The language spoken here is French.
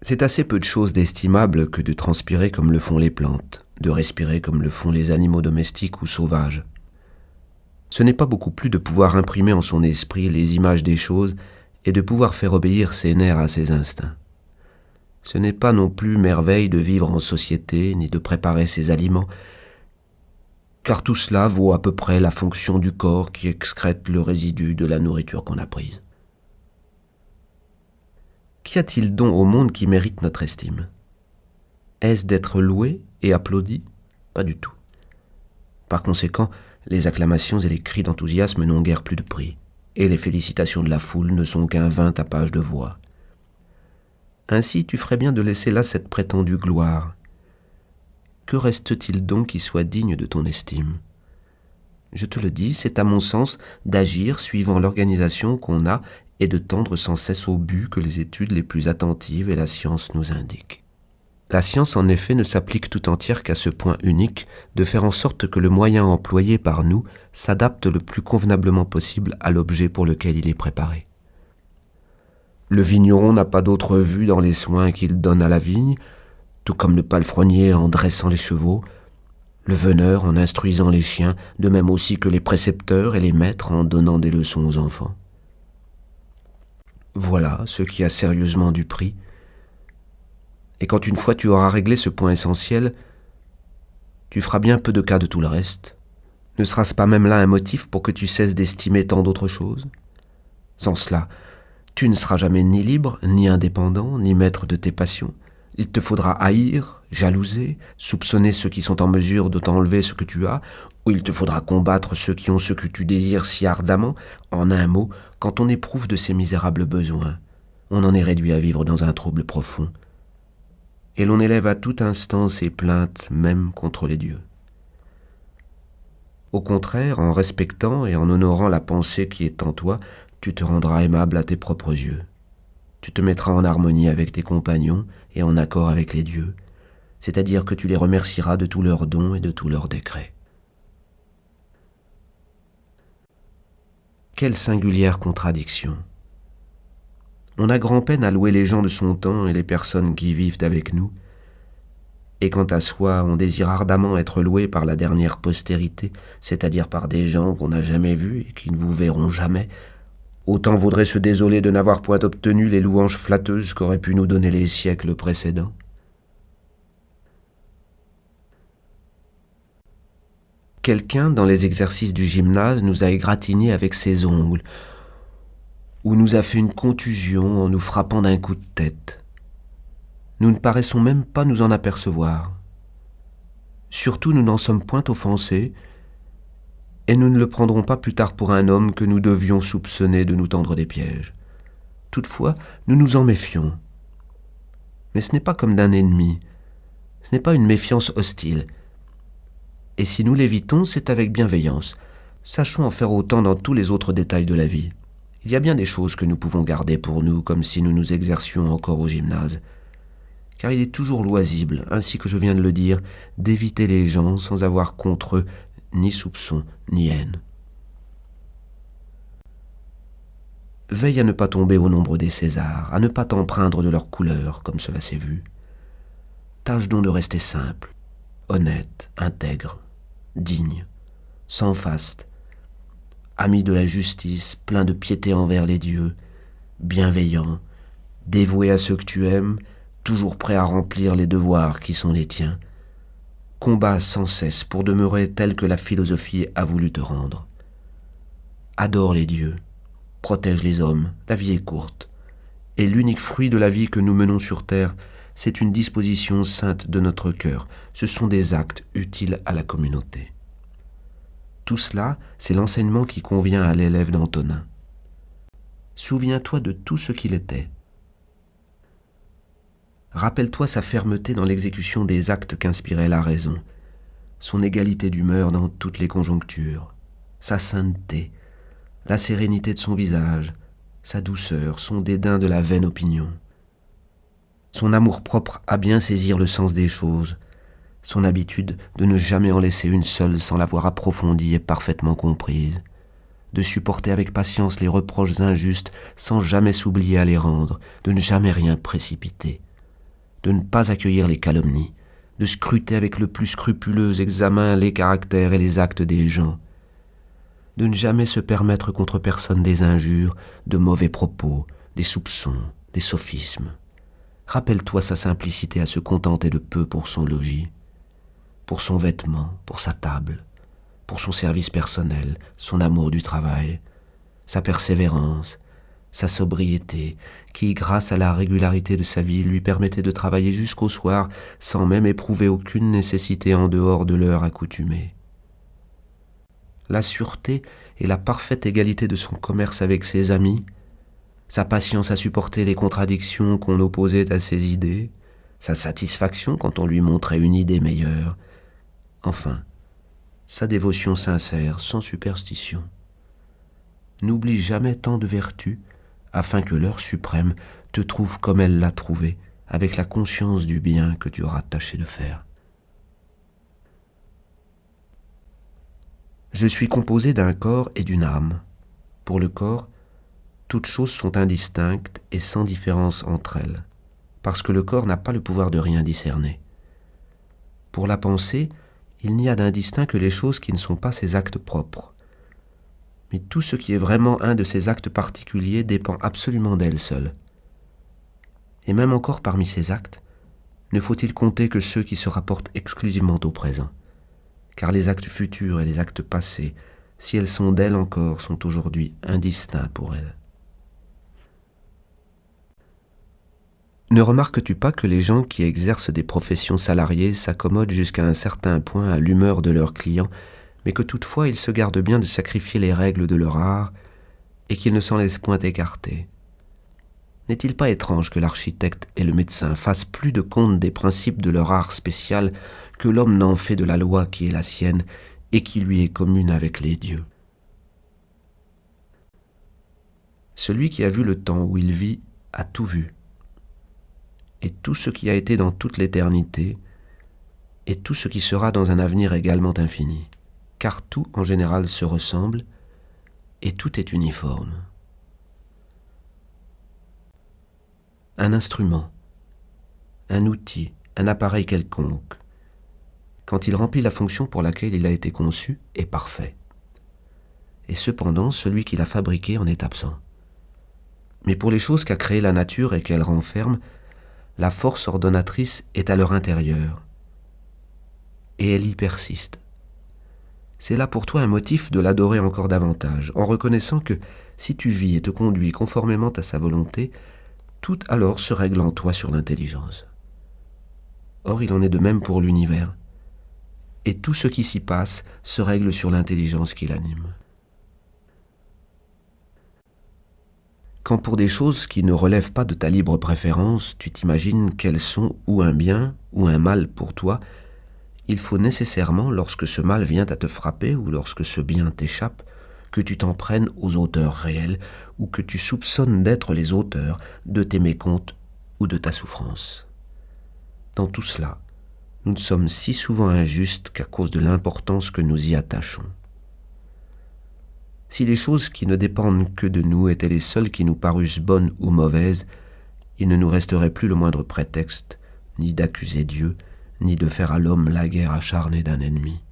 C'est assez peu de choses d'estimable que de transpirer comme le font les plantes, de respirer comme le font les animaux domestiques ou sauvages. Ce n'est pas beaucoup plus de pouvoir imprimer en son esprit les images des choses et de pouvoir faire obéir ses nerfs à ses instincts. Ce n'est pas non plus merveille de vivre en société, ni de préparer ses aliments, car tout cela vaut à peu près la fonction du corps qui excrète le résidu de la nourriture qu'on a prise. Qu'y a-t-il donc au monde qui mérite notre estime ? Est-ce d'être loué et applaudi ? Pas du tout. Par conséquent, les acclamations et les cris d'enthousiasme n'ont guère plus de prix, et les félicitations de la foule ne sont qu'un vain tapage de voix. Ainsi, tu ferais bien de laisser là cette prétendue gloire. Que reste-t-il donc qui soit digne de ton estime ? Je te le dis, c'est à mon sens d'agir suivant l'organisation qu'on a et de tendre sans cesse au but que les études les plus attentives et la science nous indiquent. La science, en effet, ne s'applique tout entière qu'à ce point unique de faire en sorte que le moyen employé par nous s'adapte le plus convenablement possible à l'objet pour lequel il est préparé. Le vigneron n'a pas d'autre vue dans les soins qu'il donne à la vigne, tout comme le palefrenier en dressant les chevaux, le veneur en instruisant les chiens, de même aussi que les précepteurs et les maîtres en donnant des leçons aux enfants. Voilà ce qui a sérieusement du prix. Et quand une fois tu auras réglé ce point essentiel, tu feras bien peu de cas de tout le reste. Ne sera-ce pas même là un motif pour que tu cesses d'estimer tant d'autres choses ? Sans cela, tu ne seras jamais ni libre, ni indépendant, ni maître de tes passions. Il te faudra haïr, jalouser, soupçonner ceux qui sont en mesure de t'enlever ce que tu as, ou il te faudra combattre ceux qui ont ce que tu désires si ardemment. En un mot, quand on éprouve de ces misérables besoins, on en est réduit à vivre dans un trouble profond. Et l'on élève à tout instant ses plaintes, même contre les dieux. Au contraire, en respectant et en honorant la pensée qui est en toi, tu te rendras aimable à tes propres yeux. Tu te mettras en harmonie avec tes compagnons et en accord avec les dieux, c'est-à-dire que tu les remercieras de tous leurs dons et de tous leurs décrets. Quelle singulière contradiction ! On a grand-peine à louer les gens de son temps et les personnes qui vivent avec nous, et quant à soi, on désire ardemment être loué par la dernière postérité, c'est-à-dire par des gens qu'on n'a jamais vus et qui ne vous verront jamais. Autant vaudrait se désoler de n'avoir point obtenu les louanges flatteuses qu'auraient pu nous donner les siècles précédents. Quelqu'un, dans les exercices du gymnase, nous a égratignés avec ses ongles, ou nous a fait une contusion en nous frappant d'un coup de tête. Nous ne paraissons même pas nous en apercevoir. Surtout, nous n'en sommes point offensés, et nous ne le prendrons pas plus tard pour un homme que nous devions soupçonner de nous tendre des pièges. Toutefois, nous nous en méfions. Mais ce n'est pas comme d'un ennemi, ce n'est pas une méfiance hostile. Et si nous l'évitons, c'est avec bienveillance. Sachons en faire autant dans tous les autres détails de la vie. Il y a bien des choses que nous pouvons garder pour nous, comme si nous nous exercions encore au gymnase. Car il est toujours loisible, ainsi que je viens de le dire, d'éviter les gens sans avoir contre eux ni soupçon, ni haine. Veille à ne pas tomber au nombre des Césars, à ne pas t'empreindre de leurs couleurs, comme cela s'est vu. Tâche donc de rester simple, honnête, intègre, digne, sans faste, ami de la justice, plein de piété envers les dieux, bienveillant, dévoué à ceux que tu aimes, toujours prêt à remplir les devoirs qui sont les tiens. Combat sans cesse pour demeurer tel que la philosophie a voulu te rendre. Adore les dieux, protège les hommes, la vie est courte, et l'unique fruit de la vie que nous menons sur terre, c'est une disposition sainte de notre cœur, ce sont des actes utiles à la communauté. Tout cela, c'est l'enseignement qui convient à l'élève d'Antonin. Souviens-toi de tout ce qu'il était. Rappelle-toi sa fermeté dans l'exécution des actes qu'inspirait la raison, son égalité d'humeur dans toutes les conjonctures, sa sainteté, la sérénité de son visage, sa douceur, son dédain de la vaine opinion, son amour-propre à bien saisir le sens des choses, son habitude de ne jamais en laisser une seule sans l'avoir approfondie et parfaitement comprise, de supporter avec patience les reproches injustes sans jamais s'oublier à les rendre, de ne jamais rien précipiter. de ne pas accueillir les calomnies, de scruter avec le plus scrupuleux examen les caractères et les actes des gens, de ne jamais se permettre contre personne des injures, de mauvais propos, des soupçons, des sophismes. Rappelle-toi sa simplicité à se contenter de peu pour son logis, pour son vêtement, pour sa table, pour son service personnel, son amour du travail, sa persévérance, sa sobriété, qui, grâce à la régularité de sa vie, lui permettait de travailler jusqu'au soir sans même éprouver aucune nécessité en dehors de l'heure accoutumée. La sûreté et la parfaite égalité de son commerce avec ses amis, sa patience à supporter les contradictions qu'on opposait à ses idées, sa satisfaction quand on lui montrait une idée meilleure, enfin, sa dévotion sincère, sans superstition. N'oublie jamais tant de vertus, afin que l'heure suprême te trouve comme elle l'a trouvé, avec la conscience du bien que tu auras tâché de faire. Je suis composé d'un corps et d'une âme. Pour le corps, toutes choses sont indistinctes et sans différence entre elles, parce que le corps n'a pas le pouvoir de rien discerner. Pour la pensée, il n'y a d'indistinct que les choses qui ne sont pas ses actes propres. Mais tout ce qui est vraiment un de ces actes particuliers dépend absolument d'elle seule. Et même encore parmi ces actes, ne faut-il compter que ceux qui se rapportent exclusivement au présent, car les actes futurs et les actes passés, si elles sont d'elle encore, sont aujourd'hui indistincts pour elle. Ne remarques-tu pas que les gens qui exercent des professions salariées s'accommodent jusqu'à un certain point à l'humeur de leurs clients, mais que toutefois ils se gardent bien de sacrifier les règles de leur art et qu'ils ne s'en laissent point écarter? N'est-il pas étrange que l'architecte et le médecin fassent plus de compte des principes de leur art spécial que l'homme n'en fait de la loi qui est la sienne et qui lui est commune avec les dieux? Celui qui a vu le temps où il vit a tout vu, et tout ce qui a été dans toute l'éternité, et tout ce qui sera dans un avenir également infini, car tout en général se ressemble, et tout est uniforme. Un instrument, un outil, un appareil quelconque, quand il remplit la fonction pour laquelle il a été conçu, est parfait. Et cependant, celui qui l'a fabriqué en est absent. Mais pour les choses qu'a créées la nature et qu'elle renferme, la force ordonnatrice est à leur intérieur, et elle y persiste. C'est là pour toi un motif de l'adorer encore davantage, en reconnaissant que, si tu vis et te conduis conformément à sa volonté, tout alors se règle en toi sur l'intelligence. Or, il en est de même pour l'univers, et tout ce qui s'y passe se règle sur l'intelligence qui l'anime. Quand pour des choses qui ne relèvent pas de ta libre préférence, tu t'imagines qu'elles sont ou un bien ou un mal pour toi, il faut nécessairement, lorsque ce mal vient à te frapper ou lorsque ce bien t'échappe, que tu t'en prennes aux auteurs réels ou que tu soupçonnes d'être les auteurs de tes mécomptes ou de ta souffrance. Dans tout cela, nous ne sommes si souvent injustes qu'à cause de l'importance que nous y attachons. Si les choses qui ne dépendent que de nous étaient les seules qui nous parussent bonnes ou mauvaises, il ne nous resterait plus le moindre prétexte, ni d'accuser Dieu, ni de faire à l'homme la guerre acharnée d'un ennemi.